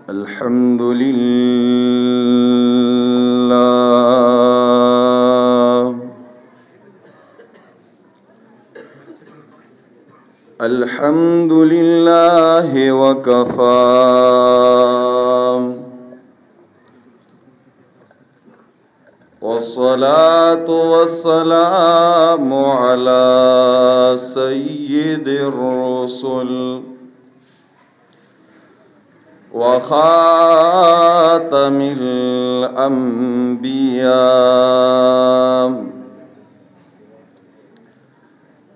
الحمد لله الحمد لله وكفى والصلاة والسلام على سيد الرسل وخاتم الأنبياء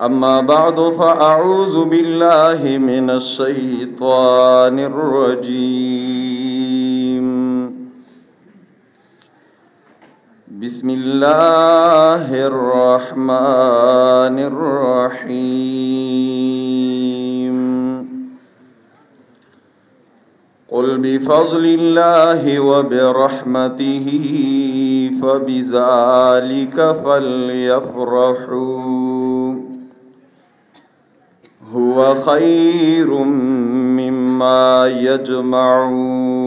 أما بعد فأعوذ بالله من الشيطان الرجيم بسم الله الرحمن الرحيم قل بفضل الله وبرحمته فبذلك فليفرحوا هو خير مما يجمعون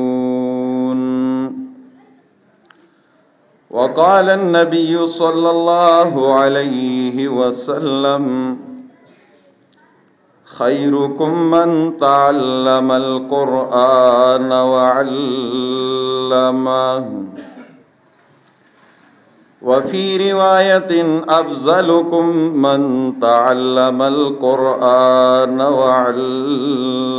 وقال النبي صلى الله عليه وسلم خيركم من تعلم القرآن وعلمه وفي رواية أفضلكم من تعلم القرآن وعلمه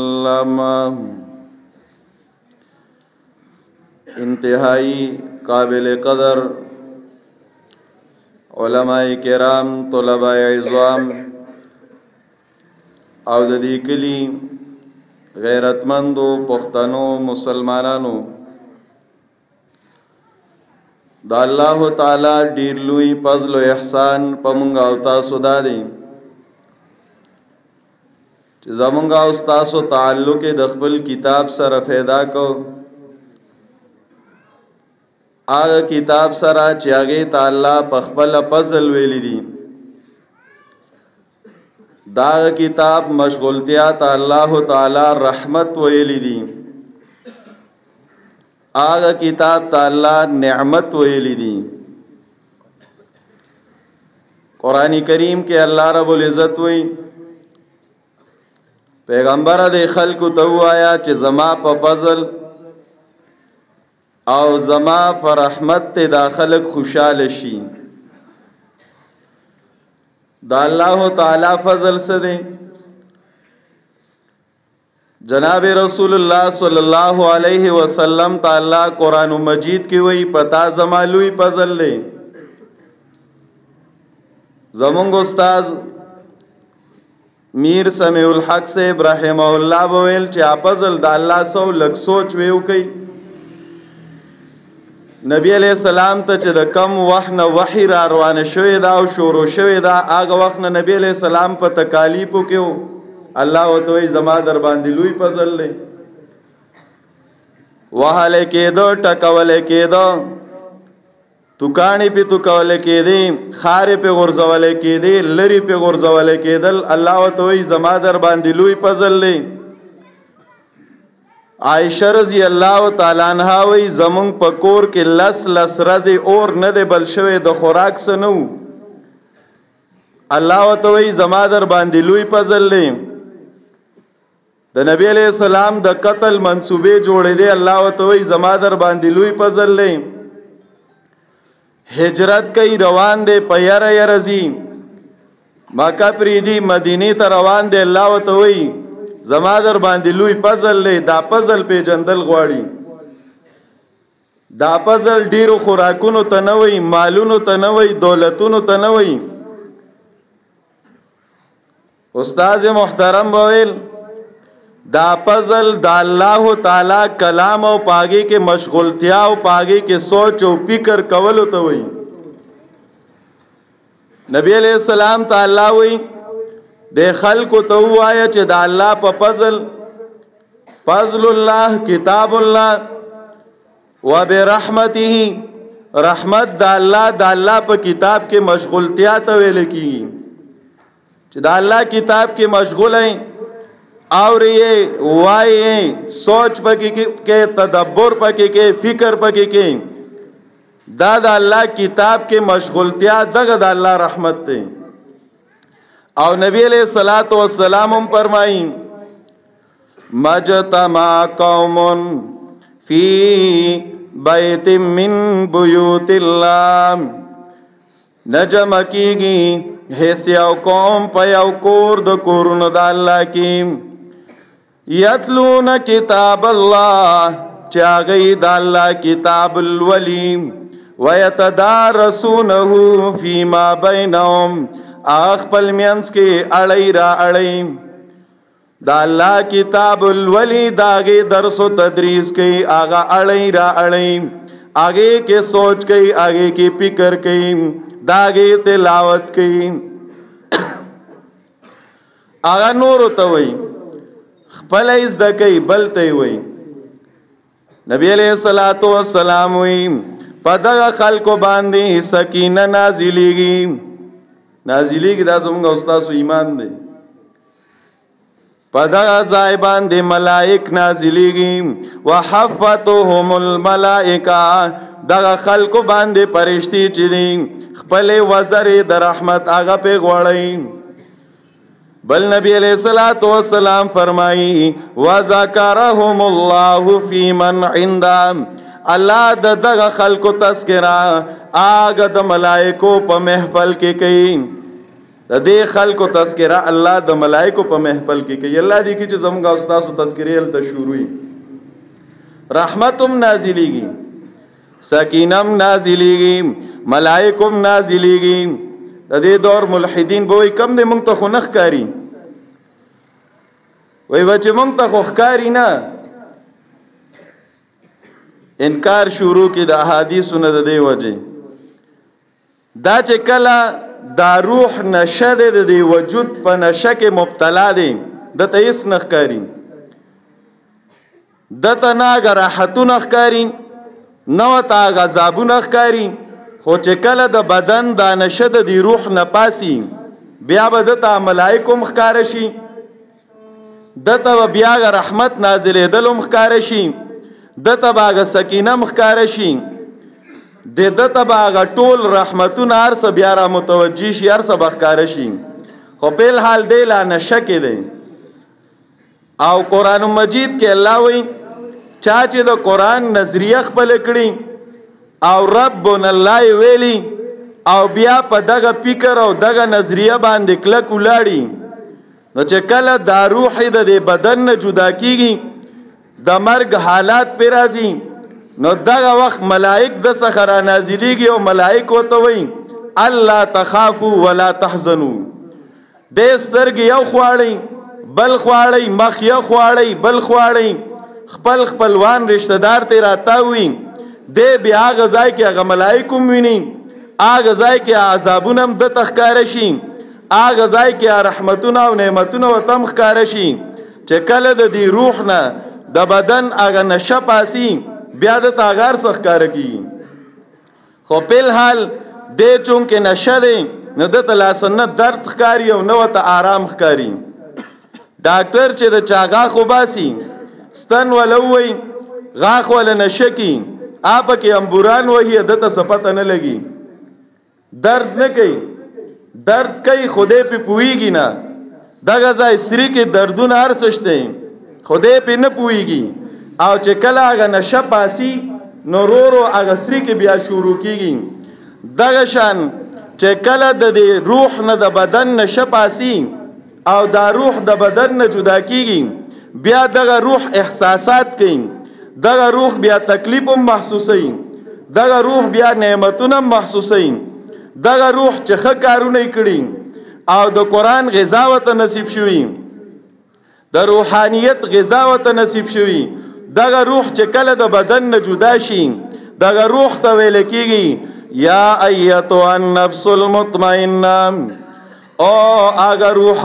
انتہائی قابل قدر علماء کرام طلباء عظام او د دې کلی غیرتمندو پښتنو مسلمانانو دا الله تعالی ډیر لوی فضل او احسان پمږه او تاسو دادي چې زمونږه او تاسو تعلق د خپل کتاب سره پیدا کو هغه کتاب سره چې هغه تعالی په خپل فضل ویل دي دا کتاب مشغولتیا ته الله تعالی رحمت ویل دي آغا کتاب تا اللہ نعمت ویلی دی قرآن کریم کے اللہ رب العزت وی پیغمبر دے خلق تو آیا چھ زما پا فضل او زما پا رحمت تے دا خلق خوشحال شی دا اللہ تعالی فضل سے دے جناب رسول اللہ صلی اللہ علیہ وسلم تعالی قرآن مجید کی وی پتا زمالوی پزل لے زمونگ استاز میر سمیع الحق سے رحمہ اللہ بویل چی پزل دا اللہ سو لگ سوچ ویو کئی نبی علیہ السلام تا چی دا کم وحن وحی را روان شوی دا و شورو شوی دا آگا وحن نبی علیہ السلام پا تکالیپو کیو اللہ و توی زما در باندې لوی پزل لے وحالے کے دو ٹکولے کے دو تکانی پی تکولے کے دی خارے پی غرزولے کے دی لری پی غرزولے کے دل اللہ و توی زما در باندې لوی پزل لے عائشہ رضی اللہ تعالیٰ عنہ وی زمون پکور کے لس لس رزی اور ندے بلشوے د خوراک سنو اللہ و توی زما در باندې لوی پزل لے د نبی علیہ السلام د قتل منصوبے جوړې دي الله وتوي زما در باندې لوی فضل لې هجرت کوي روان دي په یاره یرزي مکه پریدي مدینه ته روان دي الله وتوي زما در باندې لوی فضل لې دا فضل په جندل غواړي دا فضل ډیرو خوراکونو ته نه وي مالونو ته نه وي دولتونو ته نه وي استاد محترم بویل دا فضل دا اللہ تعالی کلام او پاگے کے مشغولتیا او پاگے کے سوچ او فکر کولو تو وئی نبی علیہ السلام تعالی وئی دے خلق تو آیا چھ دا اللہ پا فضل فضل اللہ کتاب اللہ و برحمته رحمت دا اللہ پا کتاب کے مشغولتیا تو ویلے کی چھ دا اللہ کتاب کے مشغول ہیں आवरिए वाइए सोच पकी के तदब्बर पकी के फिक्र पकी के دا د الله کتاب کې مشغولتیا دغه د الله رحمت دی او نبی علیہ الصلوۃ والسلام فرمایي مجتمع قوم فی بیت من بیوت الله نجم کیږي هیڅ یو قوم په یو کور د کورونو د الله کې یتلون کتاب الله چاغی د الله کتاب الولیم وَيَتَدَارَسُونَهُ فِيمَا بَيْنَهُمْ اخپل مینس کې اړی را اړی دا الله کتاب الولی داغه درس و تدریس کوي آغا اړی را اړی آگے کې سوچ کوي آگے کې فکر کوي داغه تلاوت کوي آغا نور ته وای خپل از د کوي بل ته وای نبی علیہ الصلوۃ والسلام وای پدغه خلکو باندې سکینه نازلېږي دا زموږ استاد ایمان دی پدغه ځای باندې ملائک نازلېږي وحفتهم الملائکه دغه خلکو باندې فرشتي چې دي خپل وزر د رحمت هغه په غوړی بل نبی علیہ الصلوۃ والسلام فرمایي وذکرهم الله فی من عنده الله دغه خلکو تذکرہ آګه د ملائکو په محفل کې کوي د دې خلکو تذکرہ الله د ملائکو په محفل کې کوي الله دې کې چې زموږ استاد تذکرې ال تشوروي رحمتم نازلېږي سکینم نازلېږي ملائکم نازلېږي د دې دور ملحدین به کم دې مونږ ته خو نخ کاری وای بچ مونږ ته خو ښکاری نه انکار شروع کی د احادیث نه د دی وجه دا چې کله دا روح نشه د دی وجود په نشه کې مبتلا دی د ته هیڅ نه ښکاری د ته نه راحتونه ښکاری نو ته غضبونه ښکاری خو چې کله د بدن د نشه د دی روح نه پاسي بیا به د ته ملائکم ښکار شي د ته بیا رحمت نازلېدلم ښکار شي د تباغ سکینه مخکار شي د تباغ ټول رحمتونه هر څه بیا را متوجي شي هر څه بخکار شي خو په حال دی لا نشکه دی او قران مجید کې الله وی چا چې د قران نظریه خپل کړي او ربنا الله ویلی او بیا په دغه فکر او دغه نظریه باندې کلک ولاړی نو چې کله دا روح د بدن نه جدا کیږي د مرګ حالات پی راځي نو دغه وخت ملائک د څخه نازلېږي او ملائک وته وایي الله تخافوا ولا تحزنوا د سترګې یو خواړی بل خواړی مخ یو خواړی بل خواړی خپل خپلوان رشتہ دار ته راتاوي د بیا غزای کې هغه ملائکم ویني هغه ځای کې عذابونه د تخکار شي هغه ځای کې رحمتونه او نعمتونه وتم ښکار شي چې کله د دې روح نه د بدن اگه نشه پاسی بیا د تاغار سخکار کی خو په حال د چونکه نشه دی نو د تلاسنت درد ښکاری او نو ته آرام ښکاری ډاکټر چې د چاغا خو باسی ستن ولوي غاخ ول نشه کی آپ کې امبوران وਹੀ د ته سپته نه لګي درد نه کوي درد کوي خوده په پويږي نه دغه ځای سری کې دردونه هر سشته خوده په نه پويږي او چې کله هغه نشه پاسي نو رورو هغه سری کې بیا شروع کیږي دغه شان چې کله د روح نه د بدن نشه پاسي او دا روح د بدن نه جدا کیږي بیا دغه روح احساسات کوي دغه روح بیا تکلیف محسوسي دغه روح بیا نعمتونه محسوسي دغه روح چې ښه کارونه کړي او د قران غذا وته نصیب شوي د روحانیت غذا وته نصیب شوي دغه روح چې کله د بدن نه جدا شي دغه روح ته ویل کیږي یا ایتها النفس المطمئنه او هغه روح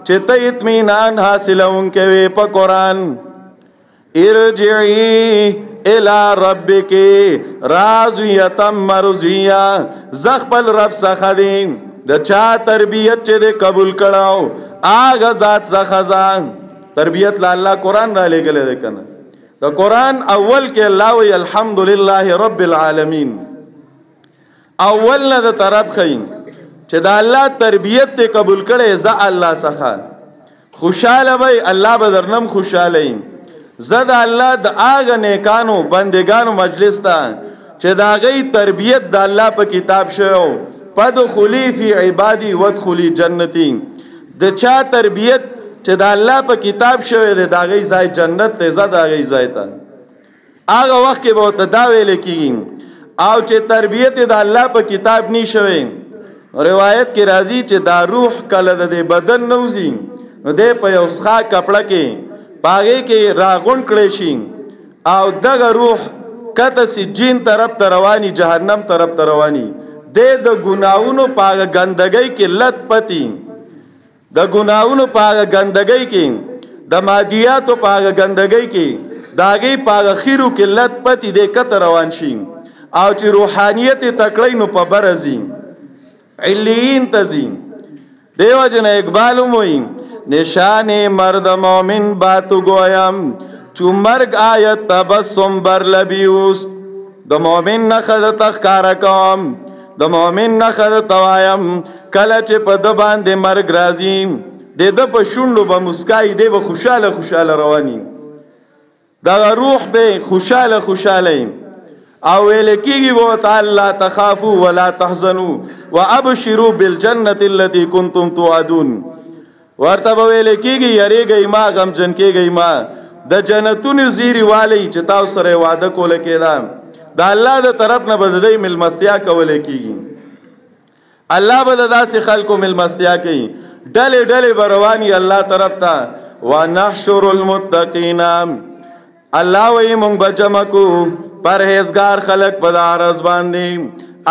چې ته اطمینان حاصلونکې په قران ارجعی الى ربک راضیه مرضیه زخپل رب څخه دی د چا تربیت چې قبول کړهو آغا ذات څخه تربیت لا الله قرآن را لګلې ده کنه. د قرآن اول کې الله وی الحمدلله رب العالمین، اول نه د طرف خین چې د الله تربیت ته قبول کړي ز الله څخه خوشاله وي، الله به درنم خوشاله. زه د الله د هغه نیکانو بندگانو مجلس ته چې د هغې تربیت د الله په کتاب شوی، فادخلي فی عبادی وادخلي جنتی. د چا تربیت چې د الله په کتاب شوی دی د هغې ځای جنت دی، زه د هغې ځای ته. هغه وخت کې به ورته دا ویل کېږي. او چې تربیت د الله په کتاب نی شوی، روایت کې راځي چې دا روح کله د بدن نوځي نو دی په یو څښا کپړه کې په هغې کې راغونډ کړی شي او دغه روح کته سجین طرف ته رواني، جهنم طرف ته رواني. دی د ګناهونو په هغه ګندګۍ کې لت پتی، د ګناهونو په هغه ګندګۍ کې، د مادیاتو په هغه ګندګۍ کې، د هغې په هغه خیرو کې لت پتی دی کته روان شي. او چې روحانیت یې تکړی نو په بره ځي، علیین ته ځي. دیو جن اقبال وایي نشان مرد مومن باتو گویم چو مرگ آیت تبسم بر لبی اوست. د مومن نخه د تخکاره کوم، د مومن نخه د توایم کله چې په د باندې مرګ راځي. د د په شونډو به مسکای، دی به خوشاله خوشاله رواني، دغه روح به خوشاله خوشاله. او ویل کېږي ورته لا تخافوا ولا تحزنوا وابشروا بالجنة التي كنتم توعدون. ورته به ویل کېږي یریږئ ما، غمجن کېږئ ما، د جنتونو زیری والی چې تاسو سره وعده کوله کېده د الله د طرف نه به د دوی مېلمستیا کولی کېږي. الله به د داسې خلکو مېلمستیا کوي، ډلې ډلې به رواني الله طرف ته. ونحشر المتقین، الله وایي موږ به جمع کو پرهیزګار خلک په د عرض باندې.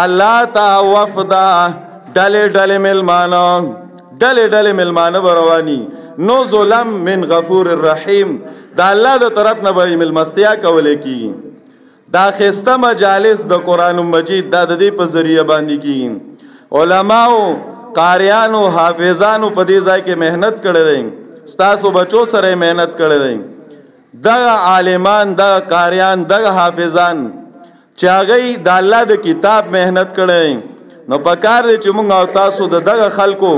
الله ته وفدا ډلې ډلې مېلمانه، ډلې ډلې مېلمانه به رواني. نو ظلم من غفور الرحیم، د الله د طرف نه به مېلمستیا کولی کېږي. دا ښایسته مجالس د قرآن مجید دا د دې په ذریعه باندې کېږي. علماو، قاریانو، حافظانو په دې ځای کې محنت کړی دی، ستاسو بچو سره محنت کړی دی. دغه عالمان، دغه قاریان، دغه حافظان چې هغوی د الله د کتاب محنت کړی، نو پکار دی چې موږ او تاسو د دغه خلکو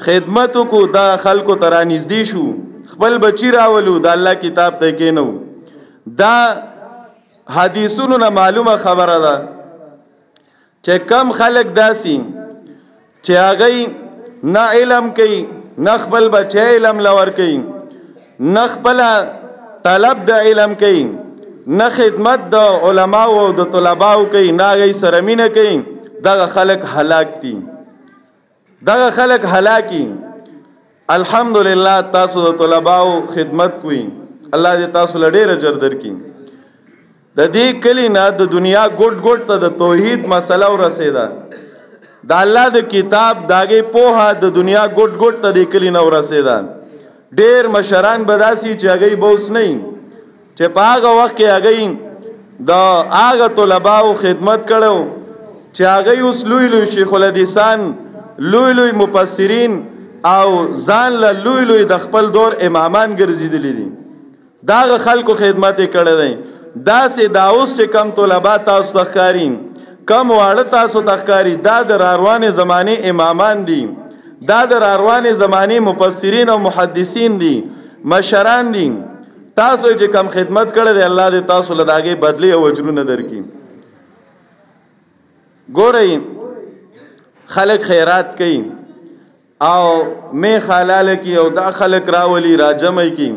خدمت وکړو، دغه خلکو ته رانږدې شو، خپل بچي راولو، د الله کتاب ته کېنو. دا حدیثونو نه معلومه خبره ده چې کم خلک داسي چې هغوی نه علم کوي، نه خپل بچی علم لور کوي، نه خپله طلب د علم کوي، نه خدمت د علماو او د طلباو کوي، نه هغوی سره مینه کوي. دغه خلک هلاک دي، دغه خلک هلاکي. الحمدلله تاسو د طلباو خدمت کوئ، الله دې تاسو له ډېر اجر درکړي. د دې کلي نه د دنیا ګوټ ګوټ ته د توحید مسله ورسېده، د الله د کتاب د هغې پوهه د دنیا ګوټ ګوټ ته د کلي نه ورسېده. ډېر مشران به داسي چې هغوی به اوس نه وي، چې په هغه وخت کې هغوی د هغه طلباو خدمت کړی چې هغوی اوس لوی لوی شیخ الحدیثان، لوی لوی مفسرین او ځان له لوی لوی د خپل دور امامان ګرځېدلي دي. د هغه خلکو خدمت یې کړی دی. داسې دا اوس چې کم طلبا تاسو ته ښکاري، کم واړه تاسو ته ښکاري، دا د راروانې زمانې امامان دي، دا د راروانې زمانې مفسرین او محدثین دي، مشران دي. تاسو چې کم خدمت کړی دی الله دې تاسو له د هغې بدلې او اجرونه درکړي. ګورئ خلک خیرات کوي او میخ حلاله کی او دا خلک راولي راجمع کی،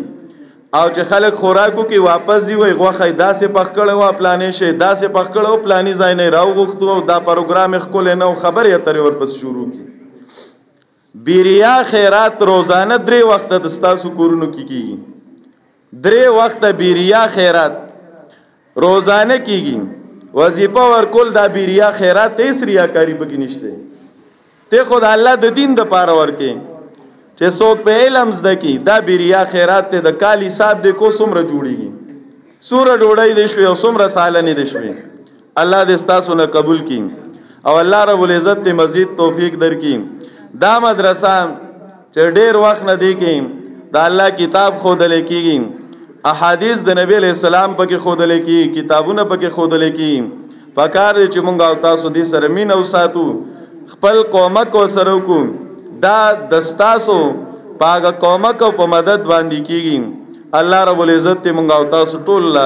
او چې خلک خوراکو کې واپس دی وای غوښه داسې پخ کړی وه، پلانې شی داسې پخ کړی و، پلاني ځای نه یې راوغوښتو او دا پروګرام یې ښکلی نه و، خبرې اترې ورپسې شروع کړي. بیریا خیرات روزانه 3 وخته د ستاسو کورونو کې کېږي. 3 وخته بیریا خیرات روزانه کېږي. وظیفه ورکول دا بیریا خیرات ته هېڅ ریاکاري پکې نشته. ته خو د الله د دین دپاره ورکې چې څوک په علم زده کړي. دا بیریا خیرات ته د کال حساب دی کو څومره جوړېږي، څومره ډوډۍ دې شوې او څومره سالنې دې شوې. الله دې ستاسو نه قبول کړي او الله رب العزت دې مزید توفیق درکړي. دا مدرسه چې ډېر وخت نه دی کې دا الله کتاب خودل کیږي احادیث د نبی علیہ السلام پکې خودل کیږي کتابونه پکې خودل کیږي پکار دي چې مونږ او تاسو دې سره مين او ساتو خپل قومک او سره کو دا دستاسو پاګه قومک او په مدد باندې کیږي الله رب العزت دې مونږ او تاسو ټول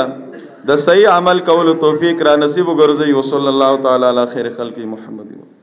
د صحیح عمل کولو توفیق را نصیب وګرځي وصلی الله تعالی علی خیر خلق محمد